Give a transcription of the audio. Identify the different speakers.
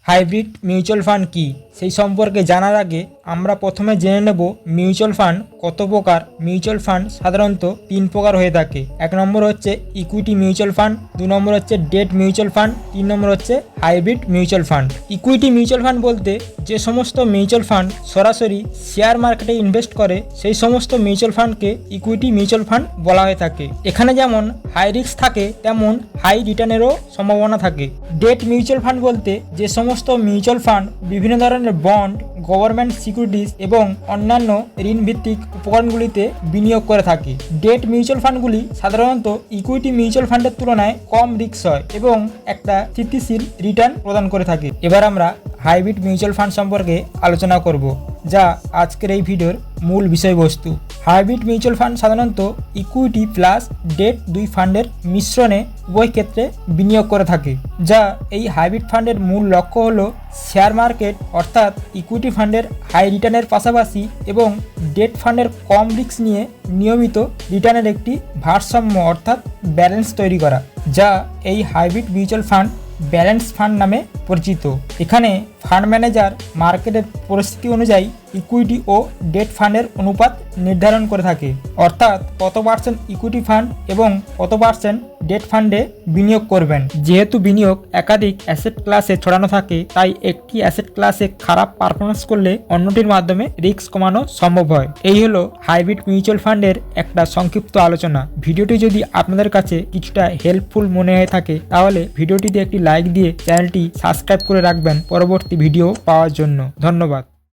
Speaker 1: Hybrid mutual fund কি সেই সম্পর্কে জানার আগে আমরা প্রথমে জেনে নেব মিউচুয়াল ফান্ড কত প্রকার। মিউচুয়াল ফান্ড সাধারণত তিন প্রকার হয়ে থাকে। এক নম্বর হচ্ছে ইকুইটি মিউচুয়াল ফান্ড, দু নম্বর হচ্ছে ডেট মিউচুয়াল ফান্ড, তিন নম্বর হচ্ছে hybrid mutual fund. Equity mutual fund বলতে যে সমস্ত মিউচুয়াল ফান্ড সরাসরি শেয়ার মার্কেটে ইনভেস্ট করে সেই সমস্ত মিউচুয়াল ফান্ডকে ইকুইটি মিউচুয়াল ফান্ড বলা হয়ে থাকে। এখানে যেমন হাই রিস্ক থাকে তেমন হাই রিটার্নেরও সম্ভাবনা থাকে। ডেট মিউচুয়াল ফান্ড বলতে যে সমস্ত মিউচুয়াল ফান্ড বিভিন্ন ধরনের বন্ড, গভর্নমেন্ট সিকিউরিটিজ এবং অন্যান্য ঋণ ভিত্তিক উপকরণগুলিতে বিনিয়োগ করে থাকে। ডেট মিউচুয়াল ফান্ডগুলি সাধারণত ইকুইটি মিউচুয়াল ফান্ডের তুলনায় কম রিস্ক হয় এবং একটা স্থিতিশীল রিটার্ন প্রদান করে থাকে। এবার আমরা হাইব্রিড মিউচুয়াল ফান্ড সম্পর্কে আলোচনা করব, যা আজকের এই ভিডিওর মূল বিষয়বস্তু। হাইব্রিড মিউচুয়াল ফান্ড সাধারণত ইকুইটি প্লাস ডেট দুই ফান্ডের মিশ্রণে উভয় ক্ষেত্রে বিনিয়োগ করে থাকে। যা এই হাইব্রিড ফান্ডের মূল লক্ষ্য হলো শেয়ার মার্কেট অর্থাৎ ইকুইটি ফান্ডের হাই রিটার্নের পাশাপাশি এবং ডেট ফান্ডের কম রিস্ক নিয়ে নিয়মিত রিটার্নের একটি ভারসাম্য অর্থাৎ ব্যালেন্স তৈরি করা, যা এই hybrid mutual fund balance fund নামে পরিচিত। এখানে ফান্ড ম্যানেজার মার্কেটের পরিস্থিতি অনুযায়ী ইকুইটি ও ডেট ফান্ডের অনুপাত নির্ধারণ করে থাকে, অর্থাৎ কত পার্সেন্ট ইকুইটি ফান্ড এবং কত পার্সেন্ট ডেট ফান্ডে বিনিয়োগ করবেন। যেহেতু বিনিয়োগ একাধিক অ্যাসেট ক্লাসে ছড়ানো থাকে, তাই একটি অ্যাসেট ক্লাসে খারাপ পারফরমেন্স করলে অন্যটির মাধ্যমে রিস্ক কমানো সম্ভব হয়। এই হলো হাইব্রিড মিউচুয়াল ফান্ডের একটা সংক্ষিপ্ত আলোচনা। ভিডিওটি যদি আপনাদের কাছে কিছুটা হেল্পফুল মনে হয়ে থাকে তাহলে ভিডিওটিতে একটি লাইক দিয়ে চ্যানেলটি সাবস্ক্রাইব করে রাখবেন পরবর্তী ভিডিও পাওয়ার জন্য। ধন্যবাদ।